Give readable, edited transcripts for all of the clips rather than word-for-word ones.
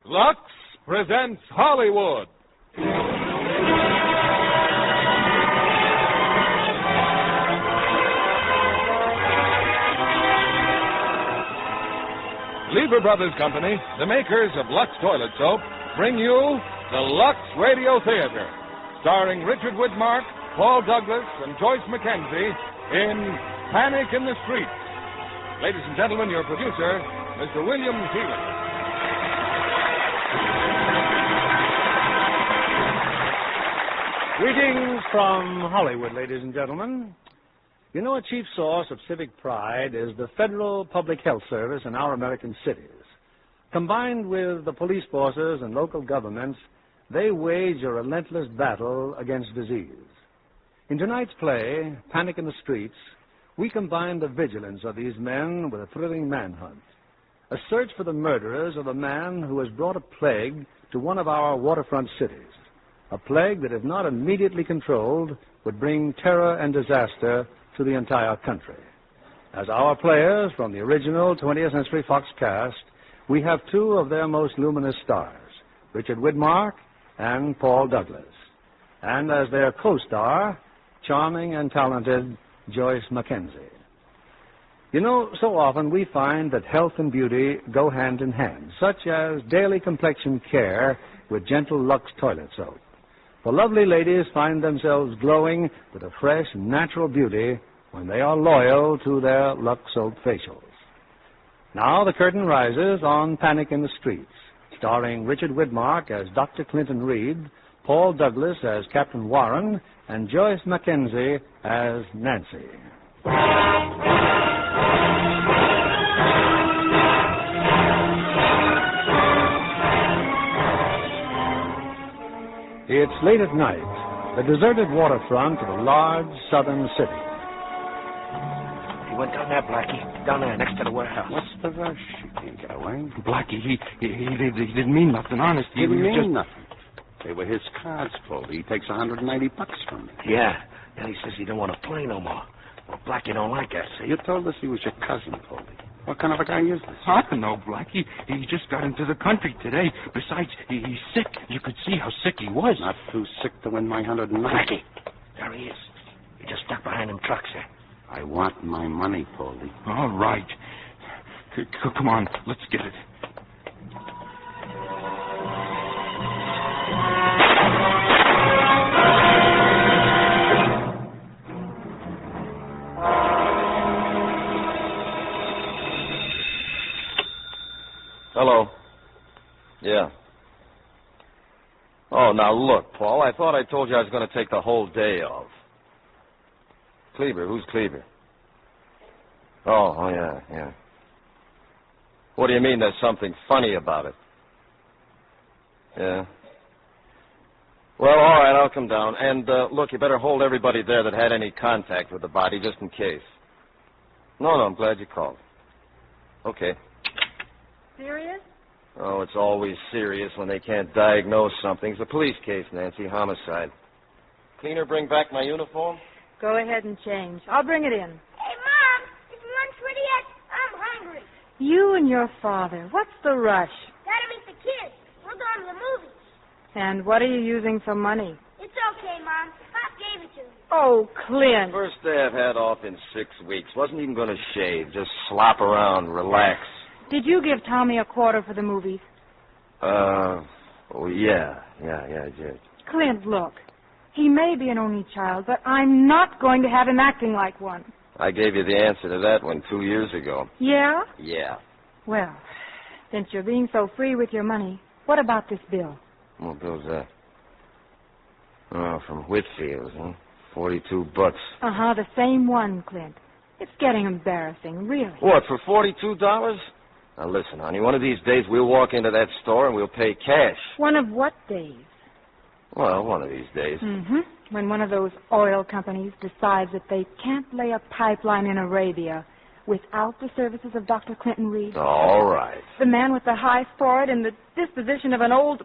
Lux presents Hollywood. Lever Brothers Company, the makers of Lux Toilet Soap, bring you the Lux Radio Theater, starring Richard Widmark, Paul Douglas, and Joyce Mackenzie in Panic in the Streets. Ladies and gentlemen, your producer, Mr. William Keeler. Greetings from Hollywood, ladies and gentlemen. You know, a chief source of civic pride is the federal public health service in our American cities. Combined with the police forces and local governments, they wage a relentless battle against disease. In tonight's play, Panic in the Streets, we combine the vigilance of these men with a thrilling manhunt, a search for the murderers of a man who has brought a plague to one of our waterfront cities, a plague that, if not immediately controlled, would bring terror and disaster to the entire country. As our players from the original 20th Century Fox cast, we have two of their most luminous stars, Richard Widmark and Paul Douglas. And as their co-star, charming and talented Joyce Mackenzie. You know, so often we find that health and beauty go hand in hand, such as daily complexion care with gentle Lux toilet soap. The lovely ladies find themselves glowing with a fresh, natural beauty when they are loyal to their Lux soap facials. Now the curtain rises on Panic in the Streets, starring Richard Widmark as Dr. Clinton Reed, Paul Douglas as Captain Warren, and Joyce Mackenzie as Nancy. It's late at night, the deserted waterfront of a large southern city. He went down there, Blackie. Down there, next to the warehouse. What's the rush? He can't get away. Blackie, he didn't mean nothing, honest. He didn't mean nothing. They were his cards, Foley. He takes $190 from me. Yeah. Then he says he don't want to play no more. Well, Blackie don't like that, see? You told us he was your cousin, Foley. What kind of a guy is this? I don't know, Blackie. He just got into the country today. Besides, he's sick. You could see how sick he was. Not too sick to win my $190. Blackie, there he is. He just stuck behind them trucks there. I want my money, Foley. All right. Come on, let's get it. Hello. Yeah. Oh, now look, Paul, I thought I told you I was going to take the whole day off. Cleaver? Who's Cleaver? Oh, yeah. What do you mean there's something funny about it? Yeah. Well, all right, I'll come down. And, look, you better hold everybody there that had any contact with the body, just in case. No, I'm glad you called. Okay. Serious? Oh, it's always serious when they can't diagnose something. It's a police case, Nancy, homicide. Cleaner bring back my uniform? Go ahead and change. I'll bring it in. Hey, Mom, is lunch ready yet? I'm hungry. You and your father, what's the rush? Gotta meet the kids. We're going to the movies. And what are you using for money? It's okay, Mom. Pop gave it to me. Oh, Clint. First day I've had off in 6 weeks. Wasn't even going to shave. Just slop around, relax. Did you give Tommy a quarter for the movies? Oh, yeah, I did. Clint, look. He may be an only child, but I'm not going to have him acting like one. I gave you the answer to that one 2 years ago. Yeah? Yeah. Well, since you're being so free with your money, what about this bill? What bill's that? Oh, from Whitfield's, huh? $42. Uh-huh, the same one, Clint. It's getting embarrassing, really. What, for $42? Now, listen, honey, one of these days we'll walk into that store and we'll pay cash. One of what days? Well, one of these days. Mm-hmm. When one of those oil companies decides that they can't lay a pipeline in Arabia without the services of Dr. Clinton Reed. All right. The man with the high forehead and the disposition of an old...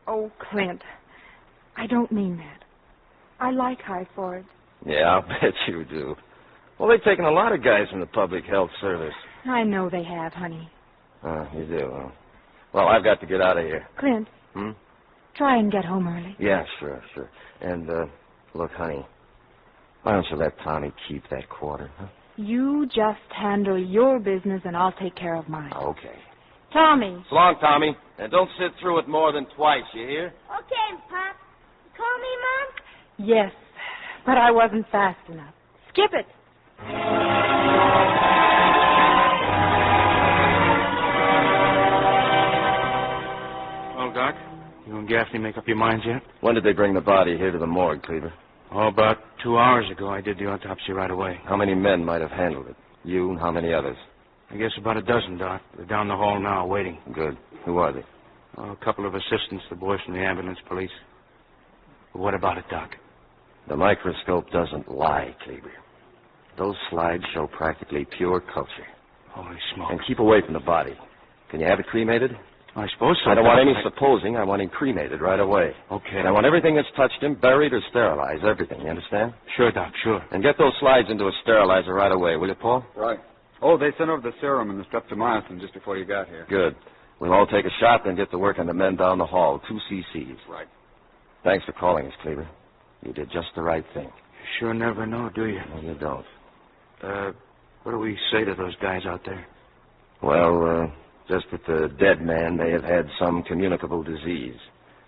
Oh, Clint, I don't mean that. I like high foreheads. Yeah, I'll bet you do. Well, they've taken a lot of guys from the public health service. I know they have, honey. You do, huh? Well, I've got to get out of here. Clint. Try and get home early. Yeah, sure. And, look, honey, why don't you let Tommy keep that quarter, huh? You just handle your business and I'll take care of mine. Okay. Tommy. So long, Tommy. And don't sit through it more than twice, you hear? Okay, Pop. You call me, Mom? Yes, but I wasn't fast enough. Skip it. Well, Doc, you and Gaffney make up your minds yet? When did they bring the body here to the morgue, Cleaver? Oh, about 2 hours ago. I did the autopsy right away. How many men might have handled it? You and how many others? I guess about a dozen, Doc. They're down the hall now, waiting. Good. Who are they? Oh, a couple of assistants, the boys from the ambulance police. But what about it, Doc? The microscope doesn't lie, Cleaver. Those slides show practically pure culture. Holy smokes. And keep away from the body. Can you have it cremated? I suppose so. I don't want any Doc. supposing. I want him cremated right away. Okay. And I want everything that's touched him buried or sterilized. Everything, you understand? Sure, Doc, sure. And get those slides into a sterilizer right away, will you, Paul? Right. Oh, they sent over the serum and the streptomycin just before you got here. Good. We'll all take a shot, then get to work on the men down the hall. 2 cc's. Right. Thanks for calling us, Cleaver. You did just the right thing. You sure never know, do you? No, you don't. What do we say to those guys out there? Well, just that the dead man may have had some communicable disease.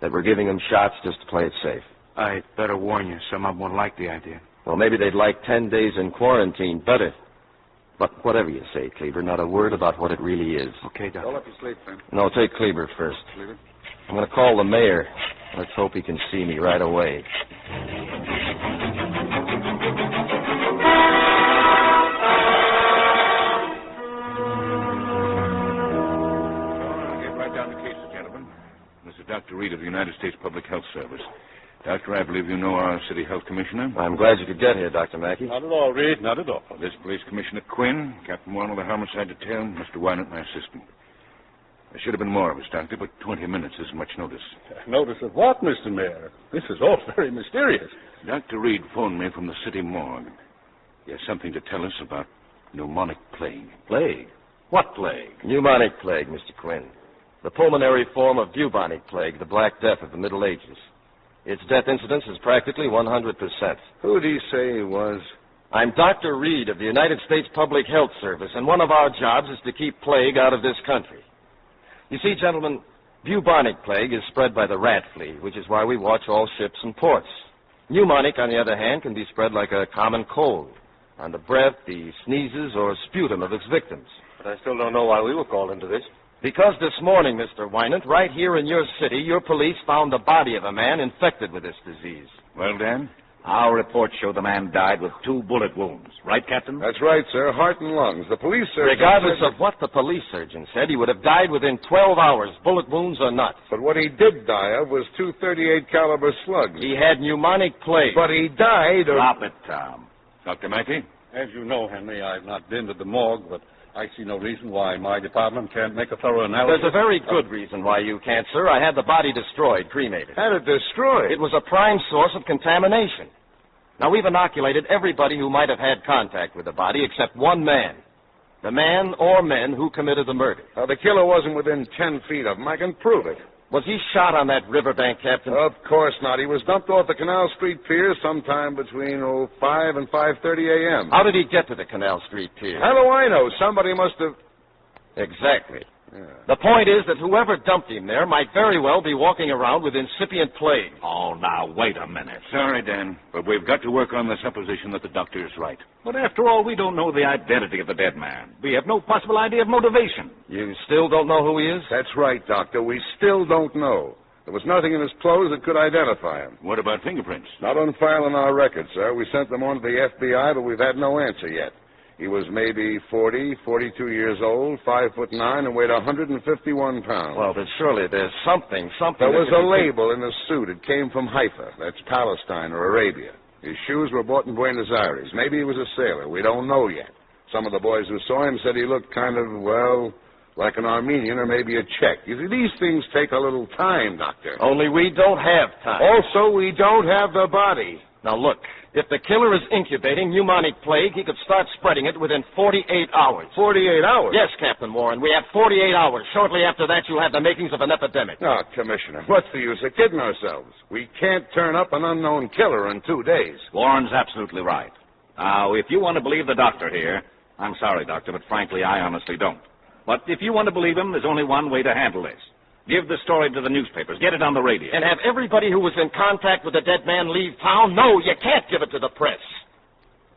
That we're giving him shots just to play it safe. I'd better warn you. Some of them won't like the idea. Well, maybe they'd like 10 days in quarantine better. But whatever you say, Cleaver, not a word about what it really is. Okay, Doc. Don't let you sleep, Sam. No, take Cleaver first. Cleaver? I'm going to call the mayor. Let's hope he can see me right away. I'll get right down to cases, gentlemen. This is Dr. Reed of the United States Public Health Service. Doctor, I believe you know our city health commissioner. I'm glad you could get here, Dr. Mackey. Not at all, Reed, not at all. This police commissioner Quinn, Captain Warren of the homicide detail, Mr. Wynant, my assistant. There should have been more of us, Doctor, but 20 minutes isn't much notice. Notice of what, Mr. Mayor? This is all very mysterious. Dr. Reed phoned me from the city morgue. He has something to tell us about pneumonic plague. Plague? What plague? Pneumonic plague, Mr. Quinn. The pulmonary form of bubonic plague, the Black Death of the Middle Ages. Its death incidence is practically 100%. Who did he say he was? I'm Dr. Reed of the United States Public Health Service, and one of our jobs is to keep plague out of this country. You see, gentlemen, bubonic plague is spread by the rat flea, which is why we watch all ships and ports. Pneumonic, on the other hand, can be spread like a common cold, on the breath, the sneezes, or sputum of its victims. But I still don't know why we were called into this. Because this morning, Mr. Wynant, right here in your city, your police found the body of a man infected with this disease. Well, Dan? Our reports show the man died with 2 bullet wounds. Right, Captain? That's right, sir. Heart and lungs. The police surgeon... Regardless of what the police surgeon said, he would have died within 12 hours, bullet wounds or not. But what he did die of was 2 .38 caliber slugs. He had pneumonic plague. But he died of... Drop it, Tom. Dr. Mackey? As you know, Henry, I've not been to the morgue, but I see no reason why my department can't make a thorough analysis. There's a very good reason why you can't, sir. I had the body destroyed, cremated. Had it destroyed? It was a prime source of contamination. Now, we've inoculated everybody who might have had contact with the body except one man. The man or men who committed the murder. The killer wasn't within 10 feet of him. I can prove it. Was he shot on that riverbank, Captain? Of course not. He was dumped off the Canal Street Pier sometime between 5 and 5:30 a.m. How did he get to the Canal Street Pier? How do I know? Somebody must have... Exactly. Yeah. The point is that whoever dumped him there might very well be walking around with incipient plague. Oh, now, wait a minute. Sorry, Dan, but we've got to work on the supposition that the doctor is right. But after all, we don't know the identity of the dead man. We have no possible idea of motivation. You still don't know who he is? That's right, Doctor. We still don't know. There was nothing in his clothes that could identify him. What about fingerprints? Not on file in our records, sir. We sent them on to the FBI, but we've had no answer yet. He was maybe 42 years old, 5'9", and weighed 151 pounds. Well, but surely there's something. There was a label in his suit. It came from Haifa. That's Palestine or Arabia. His shoes were bought in Buenos Aires. Maybe he was a sailor. We don't know yet. Some of the boys who saw him said he looked kind of, well, like an Armenian or maybe a Czech. You see, these things take a little time, Doctor. Only we don't have time. Also, we don't have the body. Now, look, if the killer is incubating pneumonic plague, he could start spreading it within 48 hours. 48 hours? Yes, Captain Warren. We have 48 hours. Shortly after that, you'll have the makings of an epidemic. Oh, Commissioner, what's the use of kidding ourselves? We can't turn up an unknown killer in 2 days. Warren's absolutely right. Now, if you want to believe the doctor here, I'm sorry, Doctor, but frankly, I honestly don't. But if you want to believe him, there's only one way to handle this. Give the story to the newspapers. Get it on the radio. And have everybody who was in contact with the dead man leave town? No, you can't give it to the press.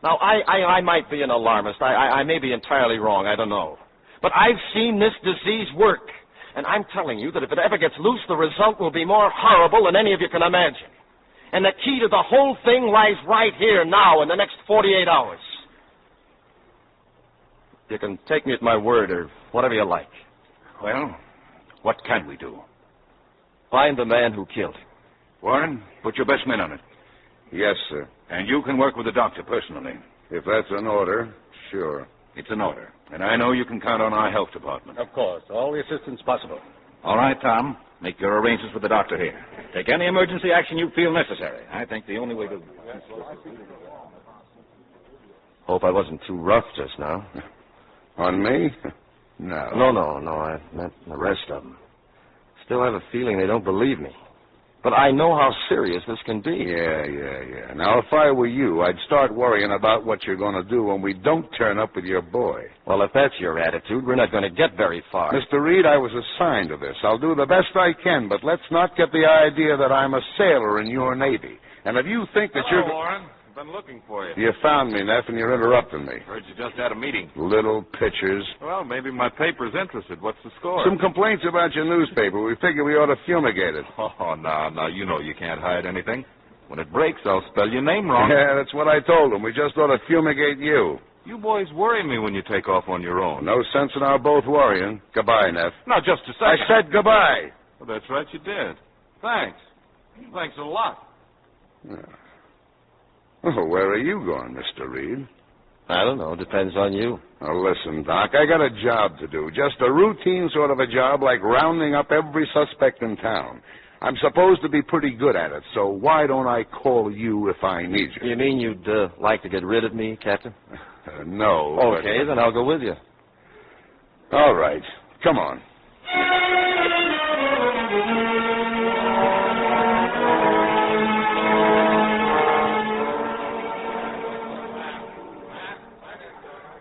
Now, I might be an alarmist. I may be entirely wrong. I don't know. But I've seen this disease work. And I'm telling you that if it ever gets loose, the result will be more horrible than any of you can imagine. And the key to the whole thing lies right here now in the next 48 hours. You can take me at my word or whatever you like. Well, what can we do? Find the man who killed him. Warren, put your best men on it. Yes, sir. And you can work with the doctor personally. If that's an order, sure. It's an order. And I know you can count on our health department. Of course. All the assistance possible. All right, Tom. Make your arrangements with the doctor here. Take any emergency action you feel necessary. I think the only way to... Hope I wasn't too rough just now. On me? No. No. I meant the rest of them. Still have a feeling they don't believe me. But I know how serious this can be. Yeah. Now, if I were you, I'd start worrying about what you're going to do when we don't turn up with your boy. Well, if that's your attitude, we're not going to get very far. Mr. Reed, I was assigned to this. I'll do the best I can, but let's not get the idea that I'm a sailor in your Navy. And if you think that you're... Warren. Been looking for you. You found me, Neff, and you're interrupting me. Heard you just had a meeting. Little pitchers. Well, maybe my paper's interested. What's the score? Some complaints about your newspaper. We figure we ought to fumigate it. Oh, now, you know you can't hide anything. When it breaks, I'll spell your name wrong. Yeah, that's what I told them. We just ought to fumigate you. You boys worry me when you take off on your own. No sense in our both worrying. Goodbye, Neff. Now, just a second. I said goodbye. Well, that's right, you did. Thanks. Thanks a lot. Yeah. Oh, where are you going, Mr. Reed? I don't know. Depends on you. Now, listen, Doc, I got a job to do. Just a routine sort of a job like rounding up every suspect in town. I'm supposed to be pretty good at it, so why don't I call you if I need you? You mean you'd like to get rid of me, Captain? No. Okay, then I'll go with you. All right. Come on.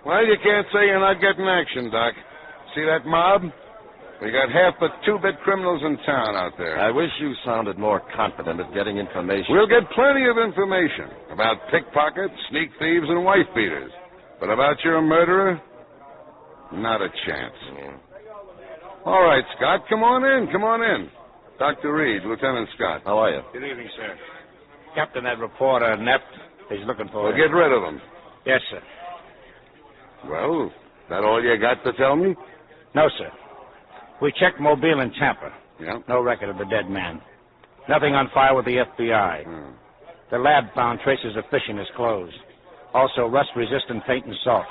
Well, you can't say you're not getting action, Doc. See that mob? We got half the two-bit criminals in town out there. I wish you sounded more confident at getting information. We'll get plenty of information about pickpockets, sneak thieves, and wife-beaters. But about your murderer, not a chance. Yeah. All right, Scott, come on in. Dr. Reed, Lieutenant Scott. How are you? Good evening, sir. Captain, that reporter, Neff, he's looking for Well, get rid of him. Yes, sir. Well, that all you got to tell me? No, sir. We checked Mobile and Tampa. Yeah. No record of the dead man. Nothing on file with the FBI. The lab found traces of fish in his clothes. Also, rust-resistant paint and salt.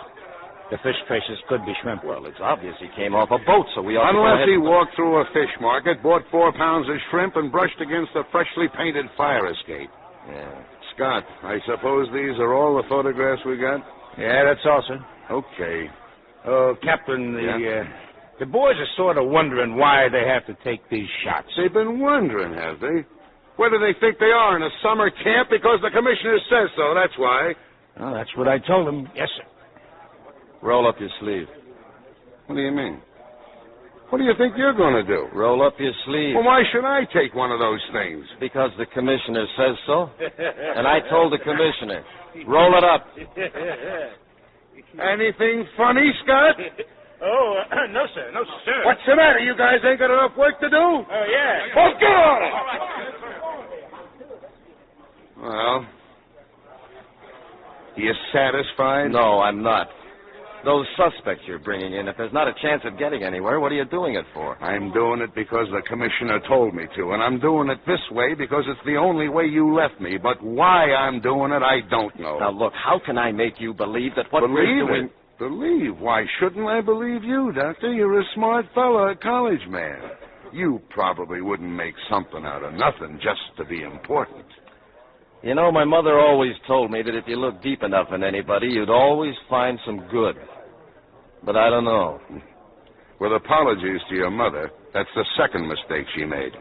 The fish traces could be shrimp. Well, it's obvious he came off a boat, so we ought to go Unless ahead. he walked through a fish market, bought 4 pounds of shrimp, and brushed against a freshly painted fire escape. Yeah. Scott, I suppose these are all the photographs we got? Yeah, that's all, sir. Okay. Oh, Captain, the boys are sort of wondering why they have to take these shots. They've been wondering, have they? Where do they think they are, in a summer camp? Because the commissioner says so, that's why. Oh, that's what I told them. Yes, sir. Roll up your sleeve. What do you mean? What do you think you're going to do? Roll up your sleeve. Well, why should I take one of those things? Because the commissioner says so. And I told the commissioner. Roll it up. Anything funny, Scott? Oh, no, sir. No, sir. What's the matter? You guys ain't got enough work to do? Oh, yeah. Well, get on it! Well, you satisfied? No, I'm not. Those suspects you're bringing in, if there's not a chance of getting anywhere, what are you doing it for? I'm doing it because the commissioner told me to, and I'm doing it this way because it's the only way you left me. But why I'm doing it, I don't know. Now, look, how can I make you believe that what we're doing... Believe? Why shouldn't I believe you, Doctor? You're a smart fellow, a college man. You probably wouldn't make something out of nothing just to be important. You know, my mother always told me that if you look deep enough in anybody, you'd always find some good. But I don't know. With apologies to your mother, that's the second mistake she made.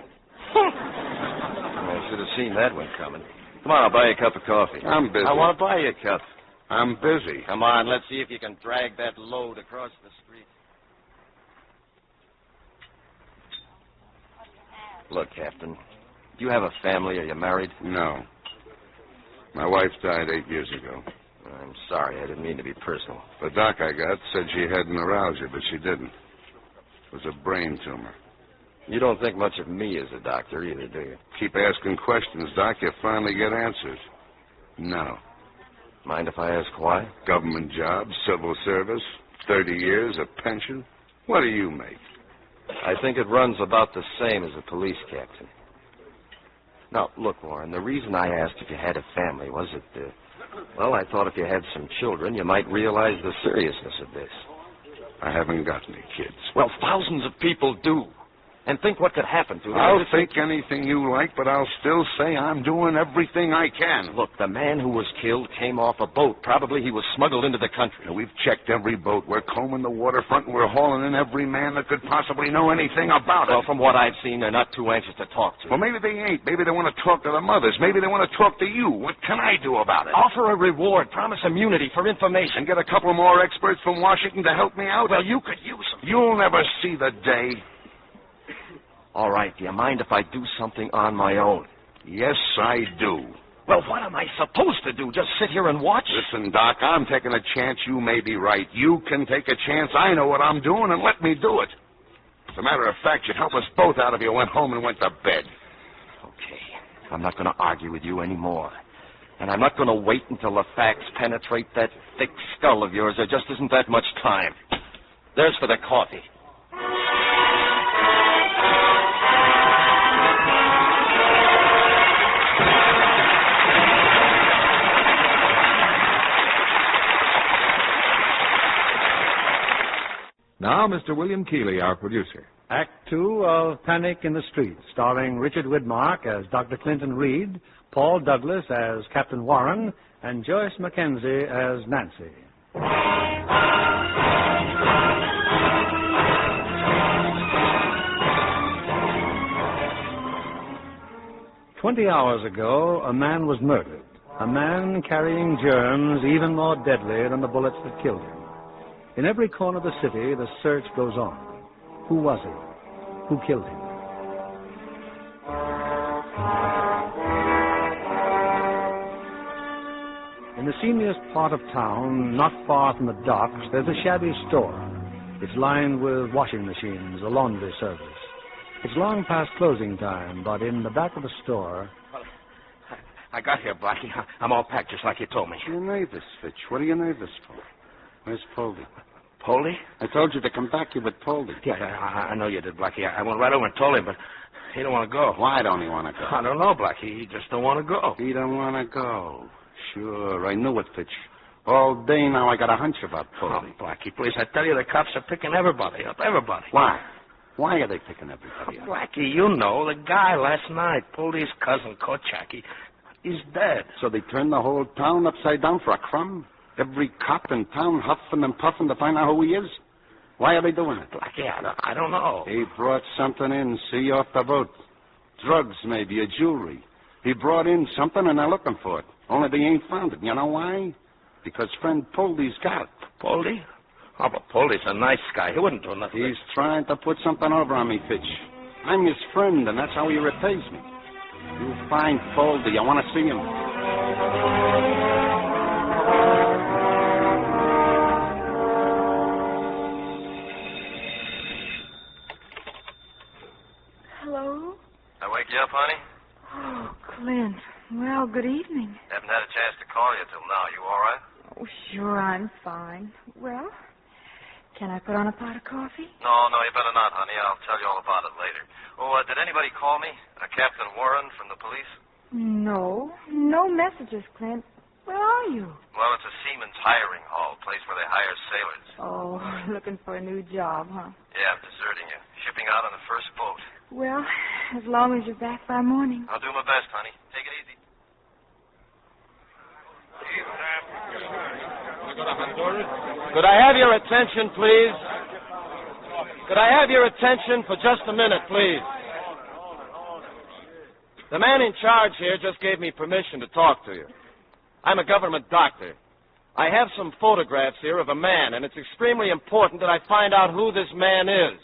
I should have seen that one coming. Come on, I'll buy you a cup of coffee. I'm busy. I want to buy you a cup. I'm busy. Come on, let's see if you can drag that load across the street. Look, Captain, do you have a family? Are you married? No. My wife died 8 years ago. I'm sorry, I didn't mean to be personal. The doc I got said she had neuralgia, but she didn't. It was a brain tumor. You don't think much of me as a doctor either, do you? Keep asking questions, Doc, you finally get answers. No. Mind if I ask why? Government job, civil service, 30 years, a pension. What do you make? I think it runs about the same as a police captain. Now, look, Warren, the reason I asked if you had a family was that, well, I thought if you had some children, you might realize the seriousness of this. I haven't got any kids. Well, thousands of people do. And think what could happen to them. I'll think anything you like, but I'll still say I'm doing everything I can. Look, the man who was killed came off a boat. Probably he was smuggled into the country. Now, we've checked every boat. We're combing the waterfront, and we're hauling in every man that could possibly know anything about it. Well, from what I've seen, they're not too anxious to talk to. Well, maybe they ain't. Maybe they want to talk to the mothers. Maybe they want to talk to you. What can I do about it? Offer a reward. Promise immunity for information. And get a couple more experts from Washington to help me out? Well, you could use them. You'll never see the day. All right, do you mind if I do something on my own? Yes, I do. Well, what am I supposed to do? Just sit here and watch? Listen, Doc, I'm taking a chance you may be right. You can take a chance I know what I'm doing, and let me do it. As a matter of fact, you'd help us both out if you went home and went to bed. Okay. I'm not going to argue with you anymore. And I'm not going to wait until the facts penetrate that thick skull of yours. There just isn't that much time. There's for the coffee. Now, Mr. William Keeley, our producer. Act 2 of Panic in the Street, starring Richard Widmark as Dr. Clinton Reed, Paul Douglas as Captain Warren, and Joyce Mackenzie as Nancy. 20 hours ago, a man was murdered. A man carrying germs even more deadly than the bullets that killed him. In every corner of the city, the search goes on. Who was he? Who killed him? In the seamiest part of town, not far from the docks, there's a shabby store. It's lined with washing machines, a laundry service. It's long past closing time, but in the back of the store... Well, I got here, Blackie. I'm all packed just like you told me. You're nervous, Fitch. What are you nervous for? Where's Poldy? Poldy? I told you to come back here with Poldy. Yeah, I know you did, Blackie. I went right over and told him, but he don't want to go. Why don't he want to go? I don't know, Blackie. He just don't want to go. He don't want to go. Sure, I knew it, Fitch. All day now I got a hunch about Poldy. Oh, Blackie, please, I tell you, the cops are picking everybody up, everybody. Why? Why are they picking everybody up? Blackie, you know, the guy last night, Poldy's cousin, Kochak, he's dead. So they turned the whole town upside down for a crumb? Every cop in town huffing and puffing to find out who he is? Why are they doing it? Blackie, I don't know. He brought something in, see, off the boat. Drugs, maybe, a jewelry. He brought in something, and they're looking for it. Only they ain't found it. You know why? Because friend Poldy's got it. Poldy? Oh, but Poldy's a nice guy. He wouldn't do nothing. He's trying to put something over on me, Fitch. I'm his friend, and that's how he repays me. You find Poldy. I want to see him. Hello? I wake you up, honey? Oh, Clint. Well, good evening. Haven't had a chance to call you till now. You all right? Oh, sure, I'm fine. Well, can I put on a pot of coffee? No, you better not, honey. I'll tell you all about it later. Oh, did anybody call me? Captain Warren from the police? No messages, Clint. Where are you? Well, it's a seaman's hiring hall, place where they hire sailors. Oh, looking for a new job, huh? Yeah, I'm deserting you. Shipping out on the first boat. Well, as long as you're back by morning. I'll do my best, honey. Take it easy. Could I have your attention, please? Could I have your attention for just a minute, please? The man in charge here just gave me permission to talk to you. I'm a government doctor. I have some photographs here of a man, and it's extremely important that I find out who this man is.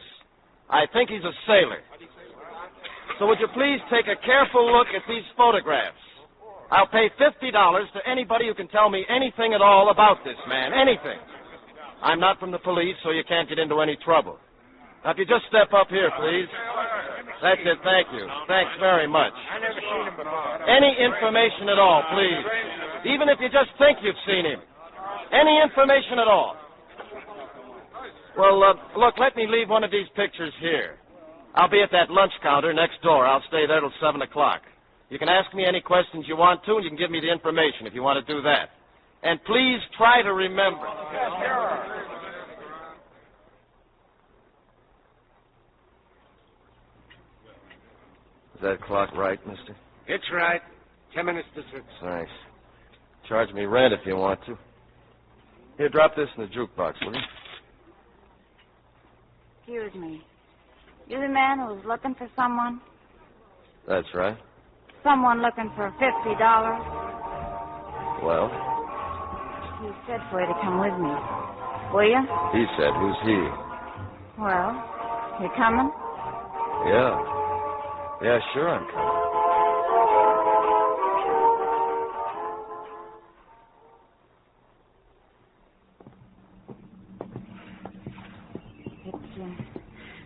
I think he's a sailor. So would you please take a careful look at these photographs? I'll pay $50 to anybody who can tell me anything at all about this man, anything. I'm not from the police, so you can't get into any trouble. Now, if you just step up here, please. That's it, thank you. Thanks very much. I never seen him before. Any information at all, please. Even if you just think you've seen him. Any information at all. Well, look, let me leave one of these pictures here. I'll be at that lunch counter next door. I'll stay there till 7 o'clock. You can ask me any questions you want to, and you can give me the information if you want to do that. And please try to remember. Is that clock right, mister? It's right. 10 minutes to 6. Thanks. Charge me rent if you want to. Here, drop this in the jukebox, will you? Excuse me. You're the man who was looking for someone? That's right. Someone looking for $50? Well? He said for you to come with me. Will you? He said, who's he? Well, you coming? Yeah. Yeah, sure I'm coming.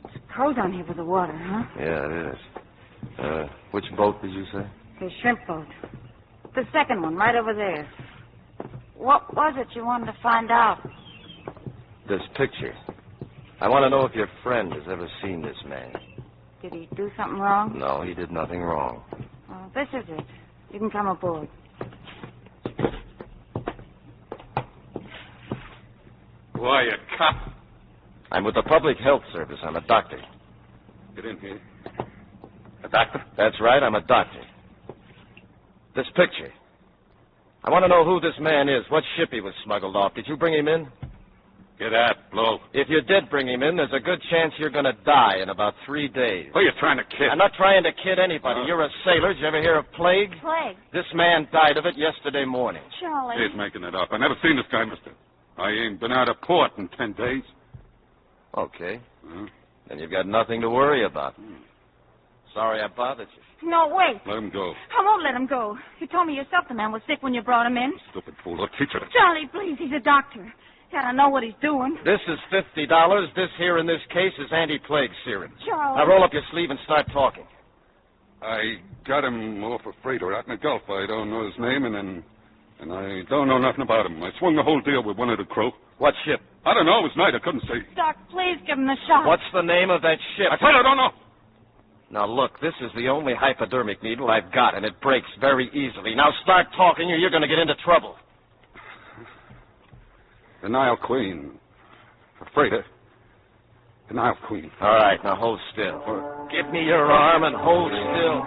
It's cold down here with the water, huh? Yeah, it is. Which boat did you say? The shrimp boat. The second one, right over there. What was it you wanted to find out? This picture. I want to know if your friend has ever seen this man. Did he do something wrong? No, he did nothing wrong. Well, this is it. You can come aboard. Who are you, cop? I'm with the Public Health Service. I'm a doctor. Get in here. A doctor? That's right, I'm a doctor. This picture. I want to know who this man is, what ship he was smuggled off. Did you bring him in? Get out, blow. If you did bring him in, there's a good chance you're going to die in about 3 days. Who are you trying to kid? I'm not trying to kid anybody. You're a sailor. Did you ever hear of plague? Plague? This man died of it yesterday morning. Charlie. He's making it up. I never seen this guy, mister. I ain't been out of port in 10 days. Okay. Then you've got nothing to worry about. Sorry I bothered you. No, wait. Let him go. I won't let him go. You told me yourself the man was sick when you brought him in. Stupid fool. I'll teach you. Charlie, please. He's a doctor. Gotta know what he's doing. This is $50. This here in this case is anti-plague serum. Charlie. Now roll up your sleeve and start talking. I got him off a freighter out in the Gulf. I don't know his name, and I don't know nothing about him. I swung the whole deal with one of the crew. What ship? I don't know. It was night. I couldn't see. Doc, please give him a shot. What's the name of that ship? I said I don't know. Now, look, this is the only hypodermic needle I've got, and it breaks very easily. Now start talking, or you're going to get into trouble. The Nile Queen. A freighter. The Nile Queen. All right, now hold still. Give me your arm and hold still.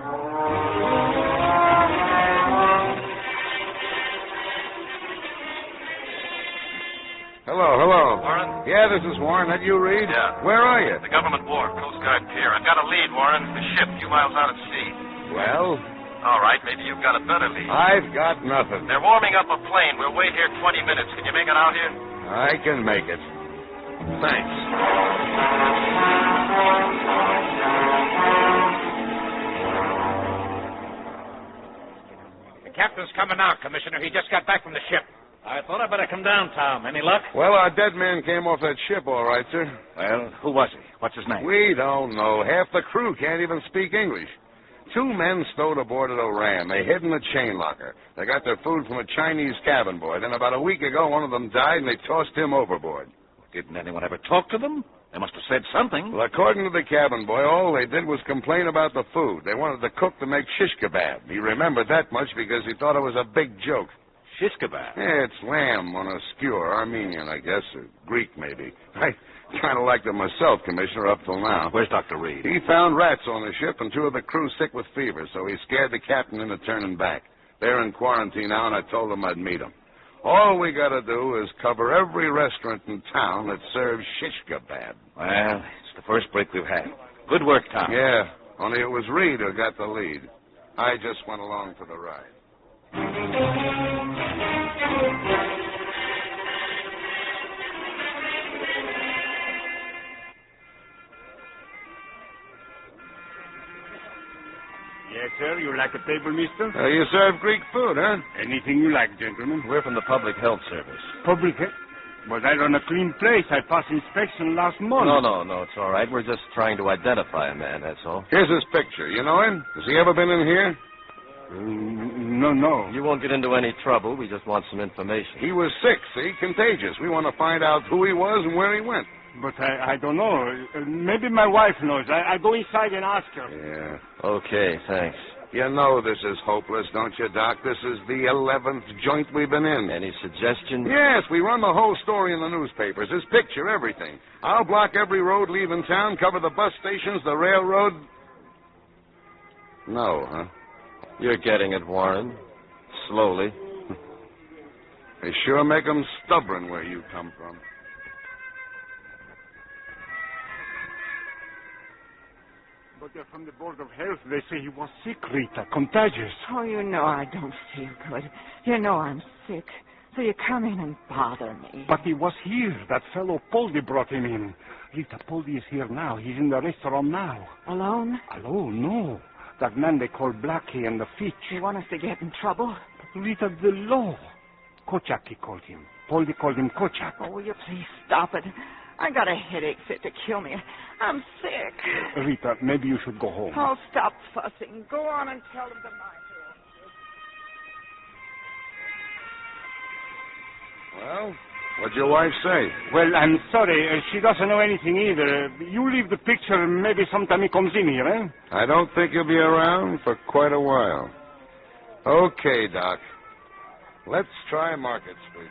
Hello. Warren? Yeah, this is Warren. That you, Reed? Yeah. Where are you? The government wharf, Coast Guard Pier. I've got a lead, Warren. The ship, 2 miles out at sea. Well? All right, maybe you've got a better lead. I've got nothing. They're warming up a plane. We'll wait here 20 minutes. Can you make it out here? I can make it. Thanks. The captain's coming out, Commissioner. He just got back from the ship. I thought I'd better come down, Tom. Any luck? Well, our dead man came off that ship, all right, sir. Well, who was he? What's his name? We don't know. Half the crew can't even speak English. 2 men stowed aboard at Oran. They hid in the chain locker. They got their food from a Chinese cabin boy. Then about a week ago, one of them died, and they tossed him overboard. Didn't anyone ever talk to them? They must have said something. Well, according to the cabin boy, all they did was complain about the food. They wanted the cook to make shish kebab. He remembered that much because he thought it was a big joke. Shish kebab? Yeah, it's lamb on a skewer. Armenian, I guess, or Greek, maybe. I kind of liked it myself, Commissioner, up till now. Where's Dr. Reed? He found rats on the ship and 2 of the crew sick with fever, so he scared the captain into turning back. They're in quarantine now, and I told them I'd meet them. All we got to do is cover every restaurant in town that serves shish kebab. Well, it's the first break we've had. Good work, Tom. Yeah, only it was Reed who got the lead. I just went along for the ride. Yes, sir. You like a table, mister? You serve Greek food, huh? Anything you like, gentlemen. We're from the Public Health Service. Public health? Was I on a clean place? I passed inspection last month. No, it's all right. We're just trying to identify a man, that's all. Here's his picture. You know him? Has he ever been in here? No. You won't get into any trouble. We just want some information. He was sick, see? Contagious. We want to find out who he was and where he went. But I don't know. Maybe my wife knows. I'll go inside and ask her. Yeah. Okay, thanks. You know this is hopeless, don't you, Doc? This is the 11th joint we've been in. Any suggestions? Yes, we run the whole story in the newspapers. His picture, everything. I'll block every road leaving town, cover the bus stations, the railroad. No, huh? You're getting it, Warren. Slowly. They sure make 'em stubborn where you come from. But they're from the Board of Health. They say he was sick, Rita. Contagious. Oh, you know I don't feel good. You know I'm sick. So you come in and bother me. But he was here. That fellow Poldy brought him in. Rita, Poldy is here now. He's in the restaurant now. Alone? Alone? No. That man they call Blackie and the Fitch. You want us to get in trouble? But Rita, the law. Kochak, he called him. Poldy called him Kochak. Oh, will you please stop it? I got a headache fit to kill me. I'm sick. Rita, maybe you should go home. Oh, stop fussing. Go on and tell them to mind you. Well, what'd your wife say? Well, I'm sorry. She doesn't know anything either. You leave the picture. Maybe sometime he comes in here, eh? I don't think he'll be around for quite a while. Okay, Doc. Let's try Market Street.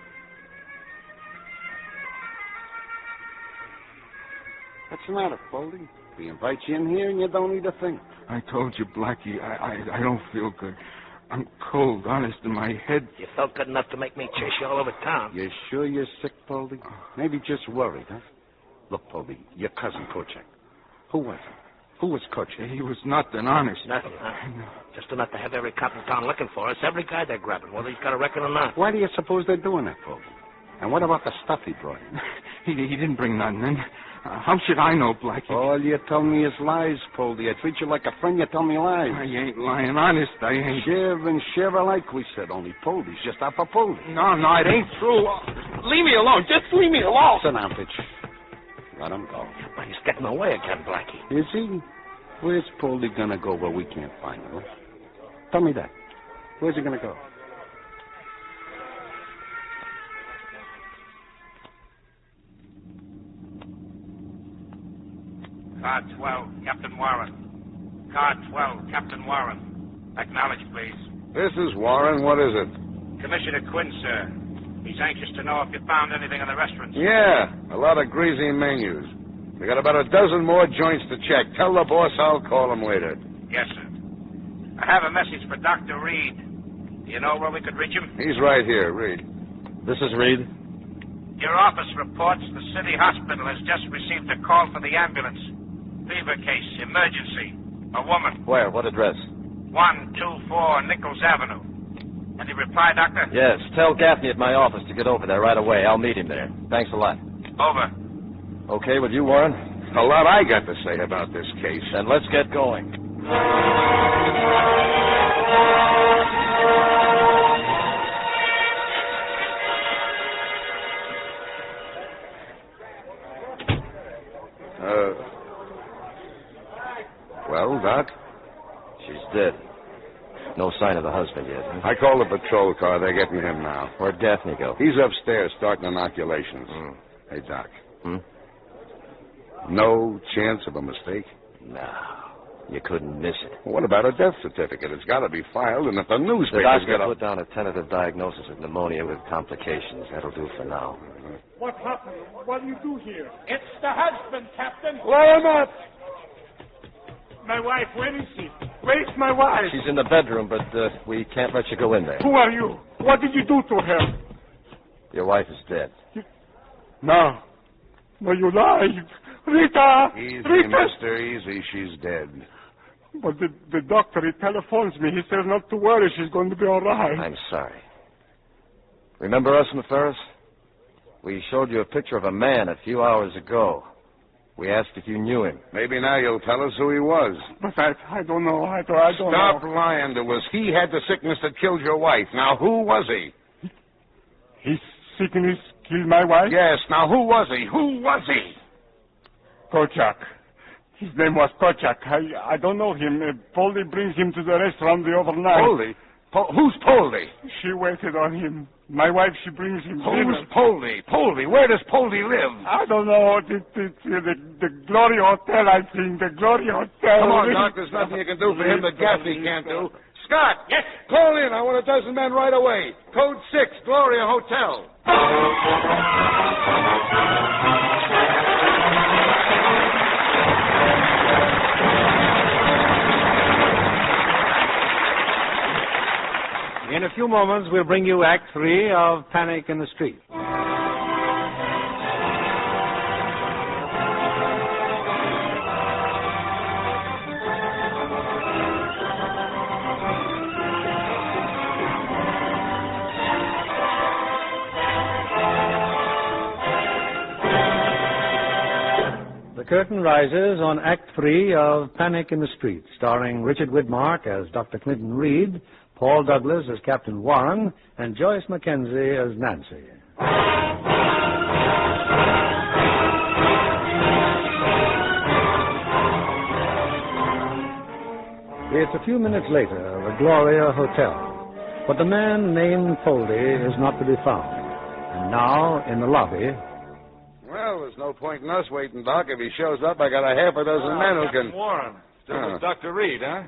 What's the matter, Poldy? We invite you in here and you don't need a thing. I told you, Blackie, I don't feel good. I'm cold, honest, in my head. You felt good enough to make me chase you all over town. You sure you're sick, Poldy? Maybe just worried, huh? Look, Poldy, your cousin, Kochak. Who was he? Who was Kochak? He was nothing, honest. Nothing, huh? Just enough to have every cop in town looking for us. Every guy they're grabbing, whether he's got a record or not. Why do you suppose they're doing that, Poldy? And what about the stuff he brought in? He didn't bring nothing in. How should I know, Blackie? All you tell me is lies, Poldy. I treat you like a friend, you tell me lies. I ain't lying, honest, I ain't. Share and share alike, we said. Only Poldy's just out for Poldy. No, it ain't true. Leave me alone. Just leave me alone. Sit down, Fitch. Let him go. But he's getting away again, Blackie. Is he? Where's Poldy gonna go where we can't find him? Huh? Tell me that. Where's he gonna go? Car 12, Captain Warren. Car 12, Captain Warren. Acknowledge, please. This is Warren. What is it? Commissioner Quinn, sir. He's anxious to know if you found anything in the restaurants. Yeah, a lot of greasy menus. We got about a dozen more joints to check. Tell the boss I'll call him later. Yes, sir. I have a message for Dr. Reed. Do you know where we could reach him? He's right here. Reed. This is Reed. Your office reports the city hospital has just received a call for the ambulance. Fever case, emergency. A woman. Where? What address? 124 Nichols Avenue. Any reply, Doctor? Yes. Tell Gaffney at my office to get over there right away. I'll meet him there. Thanks a lot. Over. Okay with you, Warren? A lot I got to say about this case. Then let's get going. Well, Doc? She's dead. No sign of the husband yet, huh? I called the patrol car. They're getting him now. Where'd Gaffney go? He's upstairs starting inoculations. Hey, Doc. No chance of a mistake? No. You couldn't miss it. What about a death certificate? It's got to be filed, and if the The newspaper's doctor got put down a tentative diagnosis of pneumonia with complications. That'll do for now. What happened? What do you do here? It's the husband, Captain. Let him up! My wife, where is she? Where's my wife? She's in the bedroom, but we can't let you go in there. Who are you? What did you do to her? Your wife is dead. No. No, you lie. Rita! Easy, Rita! mister, easy. She's dead. But the doctor, he telephones me. He says not to worry. She's going to be all right. I'm sorry. Remember us in the Ferris? We showed you a picture of a man a few hours ago. We asked if you knew him. Maybe now you'll tell us who he was. But I don't know. I don't know. Stop lying to us. He had the sickness that killed your wife. Now, who was he? His sickness killed my wife? Yes. Now, who was he? Who was he? Kochak. His name was Kochak. I don't know him. Poldy brings him to the restaurant the overnight. Poldy? Who's Poldy? She waited on him. My wife, she brings him dinner. Who's Poldy? Poldy? Where does Poldy live? I don't know. The Glory Hotel, I think. The Glory Hotel. Come on, Doc. There's nothing you can do for him that Gaffney can't do. Scott! Yes? Call in. I want a dozen men right away. Code 6, Gloria Hotel. In a few moments, we'll bring you Act 3 of Panic in the Street. The curtain rises on Act 3 of Panic in the Street, starring Richard Widmark as Dr. Clinton Reed, Paul Douglas as Captain Warren, and Joyce Mackenzie as Nancy. It's a few minutes later at the Gloria Hotel, but the man named Poldy is not to be found. And now, in the lobby... Well, there's no point in us waiting, Doc. If he shows up, I got a half a dozen men who can... Captain Warren. Still with Dr. Reed, huh?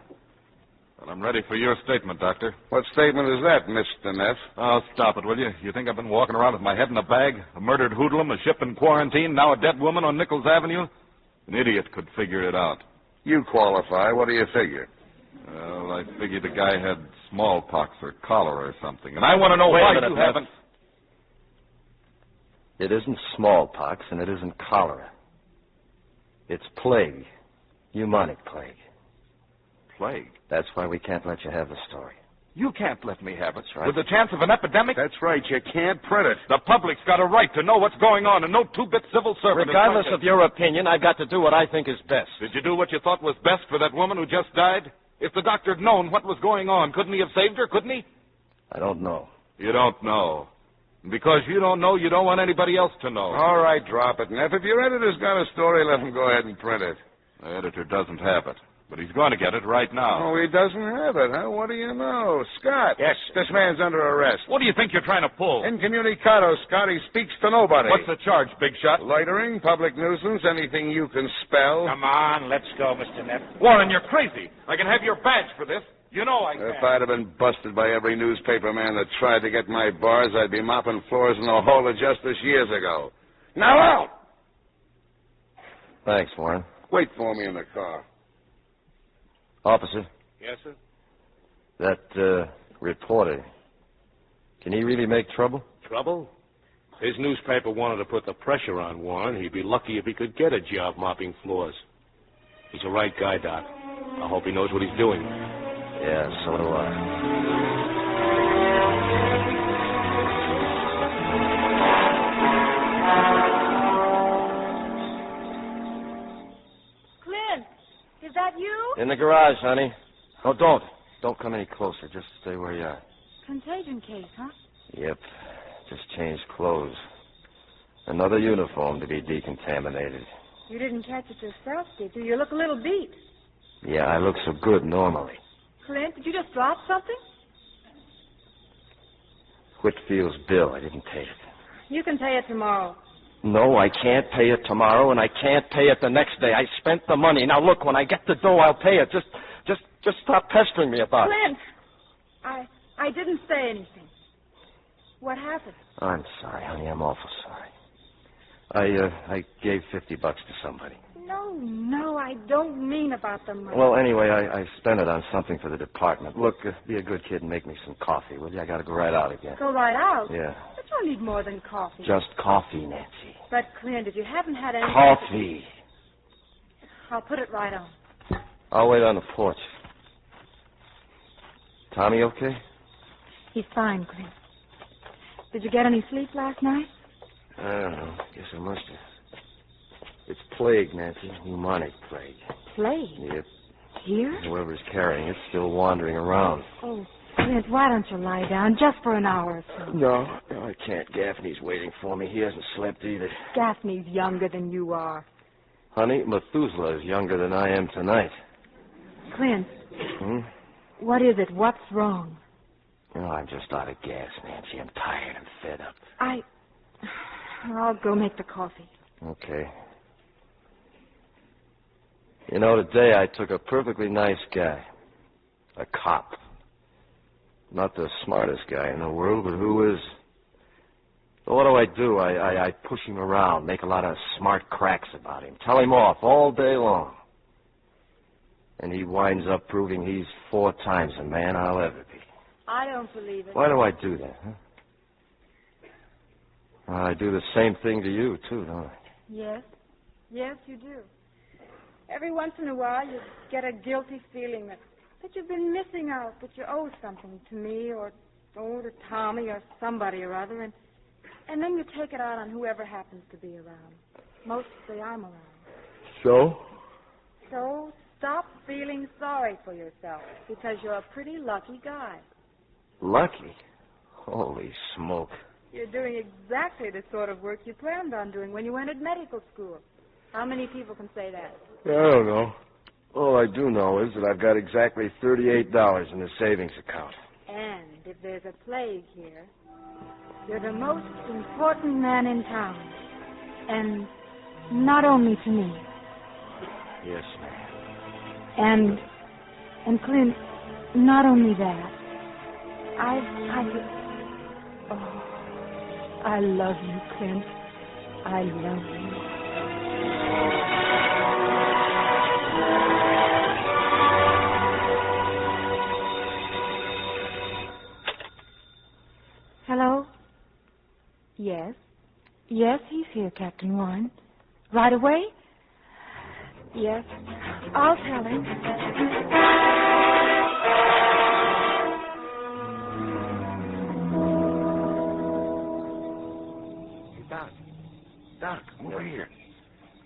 Well, I'm ready for your statement, Doctor. What statement is that, Mr. Neff? Oh, stop it, will you? You think I've been walking around with my head in a bag? A murdered hoodlum, a ship in quarantine, now a dead woman on Nichols Avenue? An idiot could figure it out. You qualify. What do you figure? Well, I figured the guy had smallpox or cholera or something. And I want to know why you haven't... It isn't smallpox, and it isn't cholera. It's plague. Pneumonic plague. Plague? That's why we can't let you have the story. You can't let me have it. That's right. With the chance of an epidemic? That's right. You can't print it. The public's got a right to know what's going on, and no two-bit civil servant... Regardless of your opinion, I've got to do what I think is best. Did you do what you thought was best for that woman who just died? If the doctor had known what was going on, couldn't he have saved her, couldn't he? I don't know. You don't know. And because you don't know, you don't want anybody else to know. All right, drop it, Neff. If your editor's got a story, let him go ahead and print it. The editor doesn't have it. But he's going to get it right now. Oh, he doesn't have it, huh? What do you know? Scott. Yes? This man's under arrest. What do you think you're trying to pull? Incommunicado, Scott. He speaks to nobody. What's the charge, big shot? Loitering, public nuisance, anything you can spell. Come on, let's go, Mr. Neff. Warren, you're crazy. I can have your badge for this. You know I can. If I'd have been busted by every newspaper man that tried to get my bars, I'd be mopping floors in the Hall of Justice years ago. Now out! Thanks, Warren. Wait for me in the car. Officer, Yes, sir? that reporter, can he really make trouble? Trouble? His newspaper wanted to put the pressure on Warren. He'd be lucky if he could get a job mopping floors. He's a right guy, Doc. I hope he knows what he's doing. Yeah, so do I. Clint, is that you? In the garage, honey. Oh, don't come any closer. Just stay where you are. Contagion case, huh? Yep. Just changed clothes. Another uniform to be decontaminated. You didn't catch it yourself, did you? You look a little beat. Yeah, I look so good normally. Clint, did you just drop something? Whitfield's bill. I didn't pay it. You can pay it tomorrow. No, I can't pay it tomorrow, and I can't pay it the next day. I spent the money. Now, look, when I get the dough, I'll pay it. Just stop pestering me about Clint, I didn't say anything. What happened? I'm sorry, honey. I'm awful sorry. I gave $50 to somebody. No, I don't mean about the money. Well, anyway, I spent it on something for the department. Look, be a good kid and make me some coffee, will you? I got to go right out again. Go right out? Yeah. But you'll need more than coffee. Just coffee, Nancy. But, Clint, if you haven't had any... Coffee. I'll put it right on. I'll wait on the porch. Tommy okay? He's fine, Clint. Did you get any sleep last night? I don't know. Guess I must have. It's plague, Nancy. Pneumonic plague. Plague? Yep. Here? Whoever's carrying it's still wandering around. Oh, Clint, why don't you lie down just for an hour or so? No, I can't. Gaffney's waiting for me. He hasn't slept either. Gaffney's younger than you are. Honey, Methuselah is younger than I am tonight. Clint. Hmm? What is it? What's wrong? Oh, I'm just out of gas, Nancy. I'm tired and fed up. I'll go make the coffee. Okay. You know, today I took a perfectly nice guy. A cop. Not the smartest guy in the world, but who is? So what do? I push him around, make a lot of smart cracks about him, tell him off all day long. And he winds up proving he's 4 times the man I'll ever be. I don't believe it. Why do I do that, huh? Well, I do the same thing to you, too, don't I? Yes. Yes, you do. Every once in a while, you get a guilty feeling that you've been missing out, that you owe something to me or to Tommy or somebody or other, and then you take it out on whoever happens to be around. Mostly I'm around. So? So stop feeling sorry for yourself, because you're a pretty lucky guy. Lucky? Holy smoke. You're doing exactly the sort of work you planned on doing when you entered medical school. How many people can say that? I don't know. All I do know is that I've got exactly $38 in the savings account. And if there's a plague here, you're the most important man in town. And not only to me. Yes, ma'am. And Clint, not only that, I love you, Clint. I love you. Hello? Yes. Yes, he's here, Captain Warren. Right away? Yes. I'll tell him. Doc, come over here.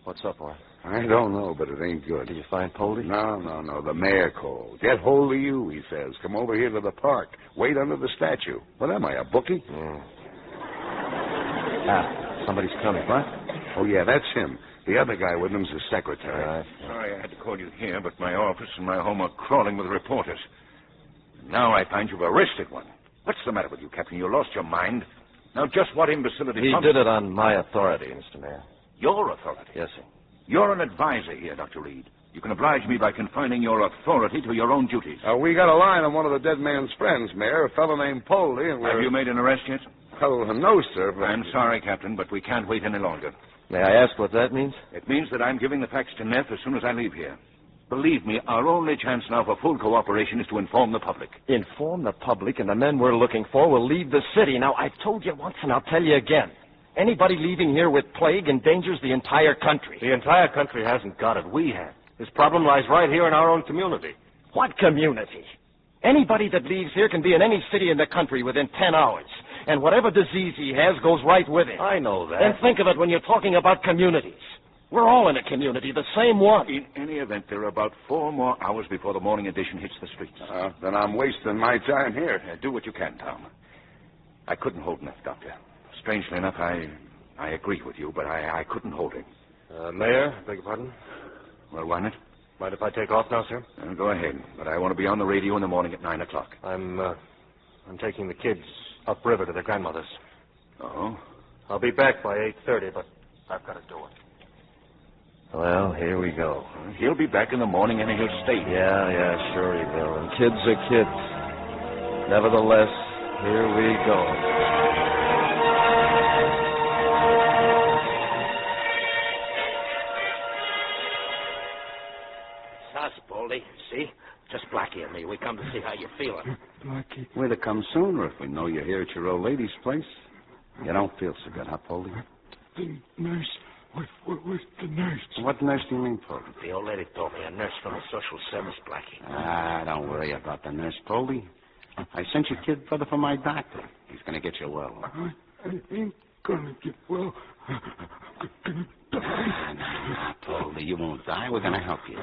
What's up, Warren? I don't know, but it ain't good. Did you find Poldy? No. The mayor called. Get hold of you, he says. Come over here to the park. Wait under the statue. What am I, a bookie? Somebody's coming. What? Oh, yeah, that's him. The other guy with him's his secretary. Sorry I had to call you here, but my office and my home are crawling with reporters. Now I find you've arrested one. What's the matter with you, Captain? You lost your mind. Now, just what imbecility... He did it on my authority, Mr. Mayor. Your authority? Yes, sir. You're an advisor here, Dr. Reed. You can oblige me by confining your authority to your own duties. We got a line on one of the dead man's friends, Mayor, a fellow named Poldy, and Have you made an arrest yet? Oh, no, sir. But... I'm sorry, Captain, but we can't wait any longer. May I ask what that means? It means that I'm giving the facts to Neff as soon as I leave here. Believe me, our only chance now for full cooperation is to inform the public. Inform the public, and the men we're looking for will leave the city. Now, I've told you once, and I'll tell you again. Anybody leaving here with plague endangers the entire country. The entire country hasn't got it. We have. This problem lies right here in our own community. What community? Anybody that leaves here can be in any city in the country within 10 hours. And whatever disease he has goes right with him. I know that. And think of it when you're talking about communities. We're all in a community, the same one. In any event, there are about 4 more hours before the morning edition hits the streets. Then I'm wasting my time here. Do what you can, Tom. I couldn't hold Neff, Doctor. Strangely enough, I agree with you, but I couldn't hold him. Mayor, beg your pardon? Well, why not? Mind if I take off now, sir? Go ahead, but I want to be on the radio in the morning at 9 o'clock. I'm taking the kids upriver to their grandmother's. Oh? I'll be back by 8:30, but I've got to do it. Well, here we go. He'll be back in the morning and he'll stay. Yeah, sure he will. And kids are kids. Nevertheless, here we go. Us, Baldy. See? Just Blackie and me. We come to see how you're feeling. Blackie. We'd have come sooner if we know you're here at your old lady's place. You don't feel so good, huh, Poldy? The nurse. Where's the nurse? What nurse do you mean, Poldy? The old lady told me, a nurse from the social service, Blackie. Don't worry about the nurse, Poldy. I sent your kid brother for my doctor. He's going to get you well. I ain't going to get well. I'm going to die. Nah, Poldy, you won't die. We're going to help you.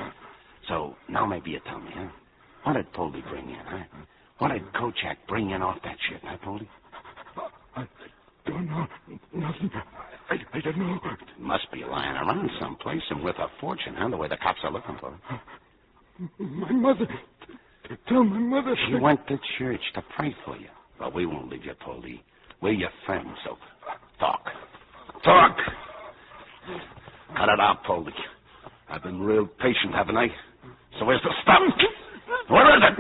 So, now maybe you tell me, huh? What did Poldy bring in, huh? What did Kochak bring in off that ship, huh, Poldy? I don't know. Nothing. I don't know. Must be lying around someplace and worth a fortune, huh? The way the cops are looking for him. My mother. Tell my mother. She went to church to pray for you. But we won't leave you, Poldy. We're your friends, so talk. Talk! Cut it out, Poldy. I've been real patient, haven't I? So where's the stuff? Where is it?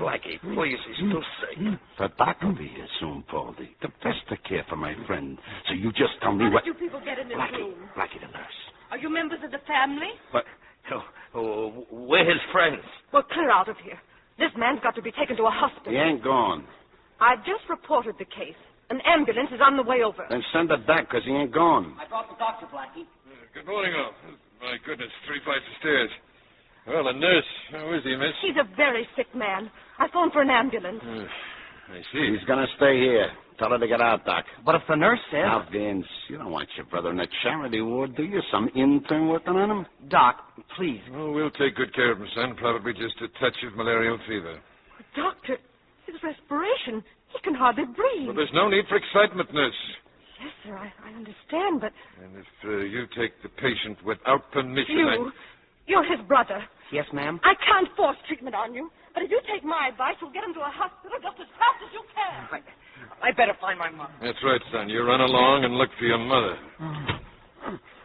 Blackie, please, he's too sick. The doc will be here soon, Poldy. The best of care for my friend. So you just tell me what... How did you people get in this room? Blackie the nurse. Are you members of the family? But, we're his friends. Well, clear out of here. This man's got to be taken to a hospital. He ain't gone. I've just reported the case. An ambulance is on the way over. Then send the doc, because he ain't gone. I brought the doctor, Blackie. Good morning, all. My goodness, 3 flights of stairs. Well, the nurse, how is he, miss? He's a very sick man. I phoned for an ambulance. I see. He's going to stay here. Tell her to get out, Doc. But if the nurse says... Now, Vince, you don't want your brother in a charity ward, do you? Some intern working on him? Doc, please. Oh, we'll take good care of him, son. Probably just a touch of malarial fever. Doctor, his respiration, he can hardly breathe. Well, there's no need for excitement, nurse. Yes, sir, I understand, but... And if you take the patient without permission, You're his brother. Yes, ma'am? I can't force treatment on you, but if you take my advice, we'll get him to a hospital just as fast as you can. I better find my mother. That's right, son. You run along and look for your mother.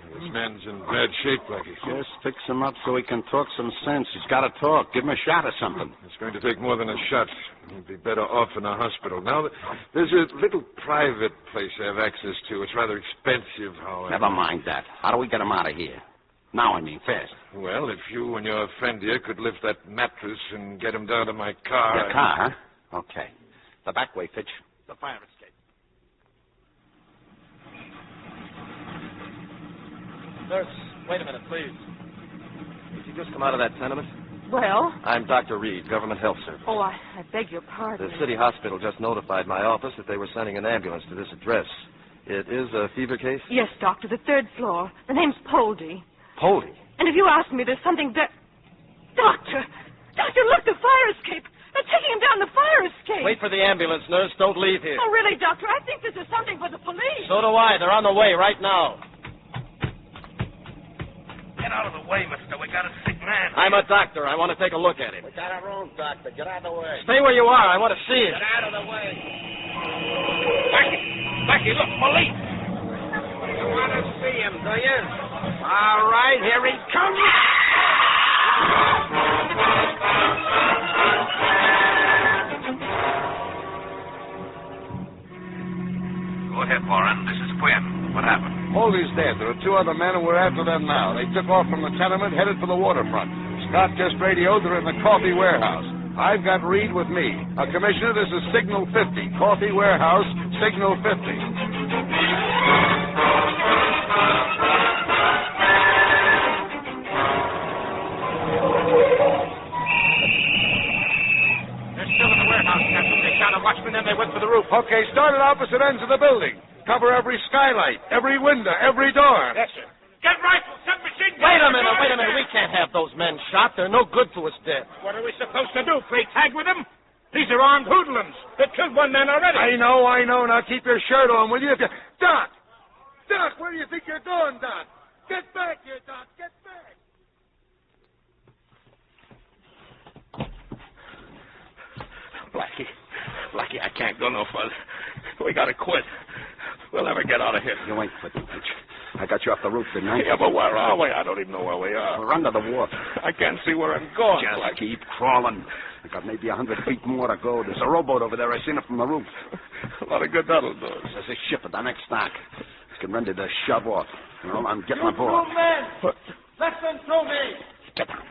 This man's in bad shape, Blackie. Just fix him up so he can talk some sense. He's got to talk. Give him a shot or something. It's going to take more than a shot. He'd be better off in a hospital. Now, there's a little private place I have access to. It's rather expensive, however. Never mind that. How do we get him out of here? Now, I mean, fast. Well, if you and your friend here could lift that mattress and get him down to my car... Your car, huh? Okay. The back way, Fitch. The fire escape. Nurse, wait a minute, please. Did you just come out of that tenement? Well? I'm Dr. Reed, Government Health Service. Oh, I beg your pardon. The city hospital just notified my office that they were sending an ambulance to this address. It is a fever case? Yes, Doctor, the 3rd floor. The name's Poldy. Poldy? And if you ask me, there's something that... Doctor! Doctor, look, the fire escape! They're taking him down the fire escape! Wait for the ambulance, nurse. Don't leave here. Oh, really, Doctor? I think this is something for the police. So do I. They're on the way right now. Get out of the way, mister. We got a sick man. I'm a doctor. I want to take a look at him. We got our own doctor. Get out of the way. Stay where you are. I want to see it. Get out of the way. Blackie, look, police. You want to see him, do you? All right, here he comes. Go ahead, Warren. This is Quinn. What happened? Poldy's dead. There are 2 other men, and we're after them now. They took off from the tenement, headed for the waterfront. Scott just radioed they're in the coffee warehouse. I've got Reed with me. Commissioner, this is Signal 50. Coffee warehouse, Signal 50. Watchmen, then they went for the roof. Okay, start at opposite ends of the building. Cover every skylight, every window, every door. Yes, sir. Get rifles, set machine guns. Wait a minute. We can't have those men shot. They're no good to us dead. What are we supposed to do? Play tag with them? These are armed hoodlums. They killed 1 man already. I know. Now keep your shirt on, will you? Doc, where do you think you're going, Doc? Get back here, Doc. Get back. Blackie, I can't go no further. We gotta quit. We'll never get out of here. You ain't quitting, Fitch. I got you off the roof, didn't I? Yeah, but where are we? I don't even know where we are. We're under the wharf. I can't see where I'm going. Just Blackie. keep crawling. I got maybe 100 feet more to go. There's a rowboat over there. I seen it from the roof. A lot of good that'll do. There's a ship at the next dock. It's getting ready to shove off. Well, I'm getting aboard. You 2 men! Listen to me! Get down.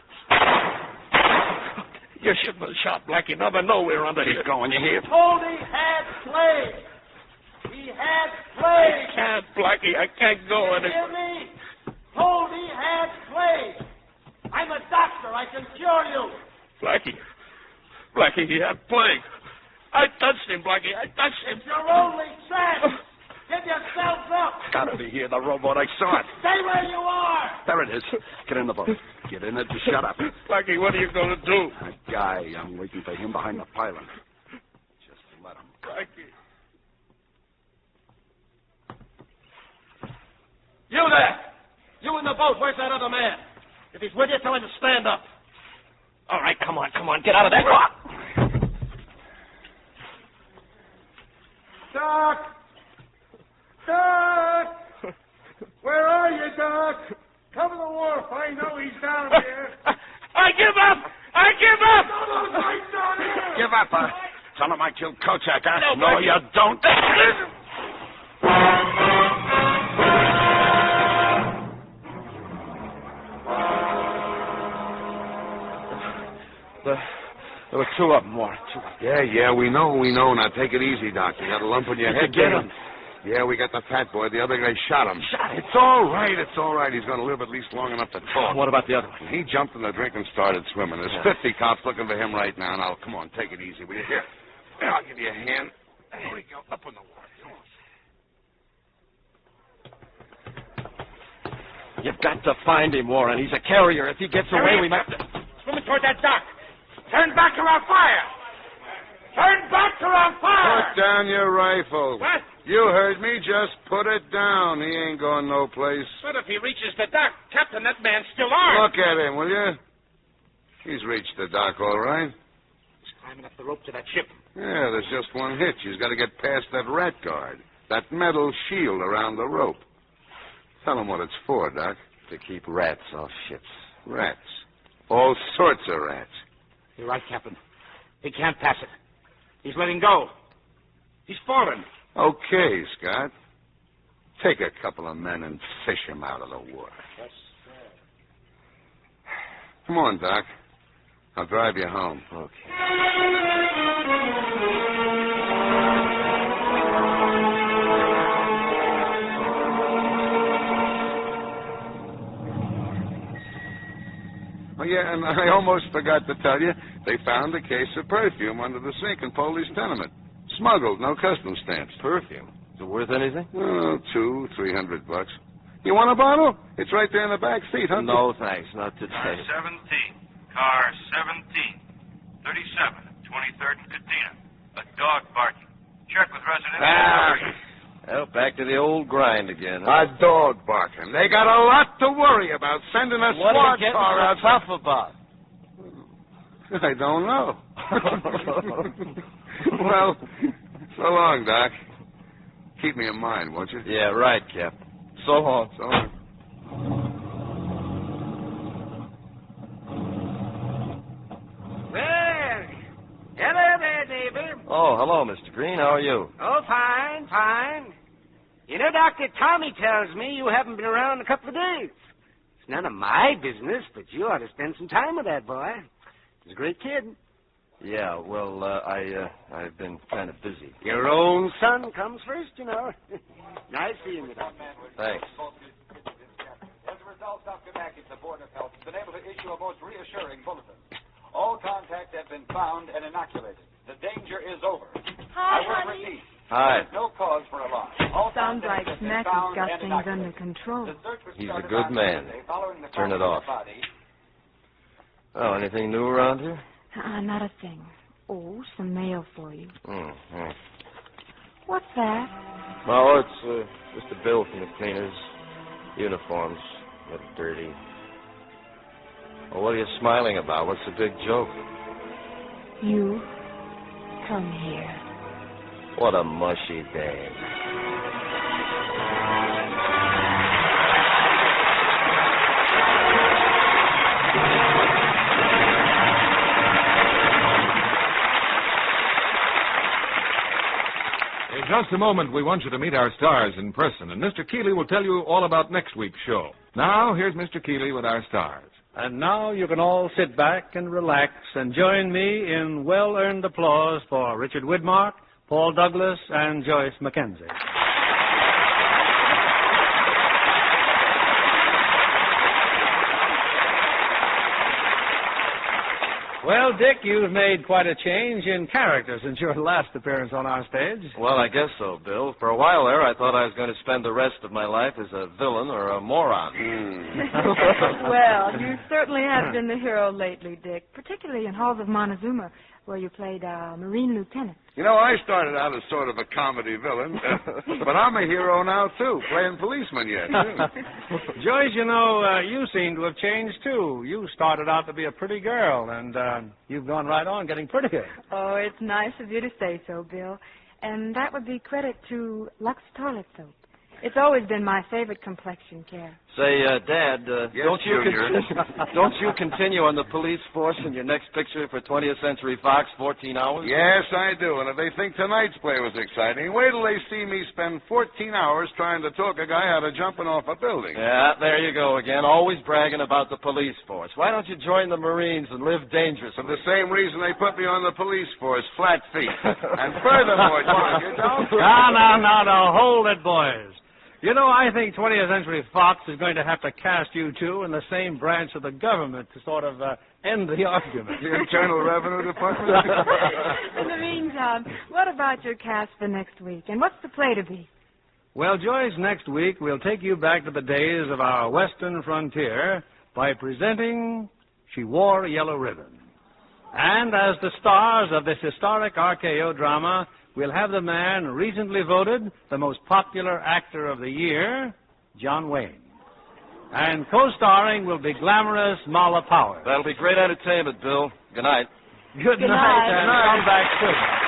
You shouldn't have shot, Blackie. Now they know we're under here. Keep going, you hear? Poldy had slaves. he had plague. I can't, Blackie. I can't go You any. hear me? Told he had plague. I'm a doctor. I can cure you. Blackie, he had plague. I touched him, Blackie. I touched him. It's your only chance. Give yourselves up. Gotta be here, the rowboat. I saw it. Stay where you are. There it is. Get in the boat. Get in it and shut up. Blackie, what are you going to do? That guy, I'm waiting for him behind the pylon. Just let him. Blackie. You there. You in the boat. Where's that other man? If he's with you, tell him to stand up. All right, come on. Get out of that. Doc! Doc! Where are you, Doc? Cover the wharf. I know he's down here. I give up! No, right down here. Give up, huh? Tell him I killed Kochak, huh? No, No, you don't. There were two of them, Warren. Two of them. Yeah, we know. Now take it easy, Doc. You got a lump on your head. Get him. Yeah, we got the fat boy. The other guy shot him. Shot him? It's all right. He's going to live at least long enough to talk. What about the other one? He jumped in the drink and started swimming. There's 50 cops looking for him right now. Now, come on, take it easy, will you? Here, I'll give you a hand. There we go. Up on the water. Come on. You've got to find him, Warren. He's a carrier. If he gets away, we might... Swimming toward that dock. Turn back or I'll fire. Turn back or I'll fire. Put down your rifle. What? You heard me. Just put it down. He ain't going no place. But if he reaches the dock, Captain, that man's still armed. Look at him, will you? He's reached the dock, all right. He's climbing up the rope to that ship. Yeah, there's just one hitch. He's got to get past that rat guard, that metal shield around the rope. Tell him what it's for, Doc. To keep rats off ships. Rats. All sorts of rats. You're right, Captain. He can't pass it. He's letting go. He's fallen. Okay, Scott. Take a couple of men and fish him out of the water. Yes, Come on, Doc. I'll drive you home. Okay. Oh, yeah, and I almost forgot to tell you, they found a case of perfume under the sink in Polly's tenement. Smuggled, no customs stamps. Perfume? Is it worth anything? Oh, $200-300. You want a bottle? It's right there in the back seat, huh? No, thanks. Not today. Car 17. Car 17. 37. 23rd and Katina. A dog barking. Check with residents. Well, back to the old grind again. Huh? A dog barking. They got a lot to worry about sending a What squad are you getting car out. so tough about? I don't know. Well, so long, Doc. Keep me in mind, won't you? Yeah, right, Cap. So long. So long. Well, hello there, neighbor. Oh, hello, Mr. Green. How are you? Oh, fine. You know, Dr. Tommy tells me you haven't been around in a couple of days. It's none of my business, but you ought to spend some time with that boy. He's a great kid. Yeah, well, I've been kind of busy. Your own son comes first, you know. Nice seeing you, Doctor. Thanks. As a result, Dr. Mackey, the Board of Health, has been able to issue a most reassuring bulletin. All contacts have been found and inoculated. The danger is over. Hi, I will honey. repeat. Hi. There's no cause for alarm. All Sounds like contacts have been Mackey's found got and things under inoculated. control. The search was He's a started good on man. Thursday following the Turn it finding of off. the body. Oh, anything new around here? Not a thing. Oh, some mail for you. Mm-hmm. What's that? No, it's just a bill from the cleaners. Uniforms. A little dirty. Well, what are you smiling about? What's the big joke? You come here. What a mushy day. In just a moment, we want you to meet our stars in person, and Mr. Keeley will tell you all about next week's show. Now, here's Mr. Keeley with our stars. And now you can all sit back and relax and join me in well-earned applause for Richard Widmark, Paul Douglas, and Joyce Mackenzie. Well, Dick, you've made quite a change in character since your last appearance on our stage. Well, I guess so, Bill. For a while there, I thought I was going to spend the rest of my life as a villain or a moron. Well, you certainly have been the hero lately, Dick, particularly in Halls of Montezuma, where you played Marine Lieutenant. You know, I started out as sort of a comedy villain, but I'm a hero now, too, playing policeman yet. Joyce, you know, you seem to have changed, too. You started out to be a pretty girl, and you've gone right on getting prettier. Oh, it's nice of you to say so, Bill. And that would be credit to Lux Toilet Soap. It's always been my favorite complexion care. Say, Dad, Yes, don't you continue on the police force in your next picture for 20th Century Fox, 14 hours? Yes, I do. And if they think tonight's play was exciting, wait till they see me spend 14 hours trying to talk a guy out of jumping off a building. Yeah, there you go again, always bragging about the police force. Why don't you join the Marines and live dangerously? For the same reason they put me on the police force, flat feet. And furthermore, George, you don't... No, hold it, boys. You know, I think 20th Century Fox is going to have to cast you two in the same branch of the government to sort of end the argument. The Internal Revenue Department? In the meantime, what about your cast for next week? And what's the play to be? Well, Joyce, next week we'll take you back to the days of our western frontier by presenting She Wore a Yellow Ribbon. And as the stars of this historic RKO drama, we'll have the man recently voted the most popular actor of the year, John Wayne. And co-starring will be glamorous Mala Powers. That'll be great entertainment, Bill. Good night. Good night, and come back soon.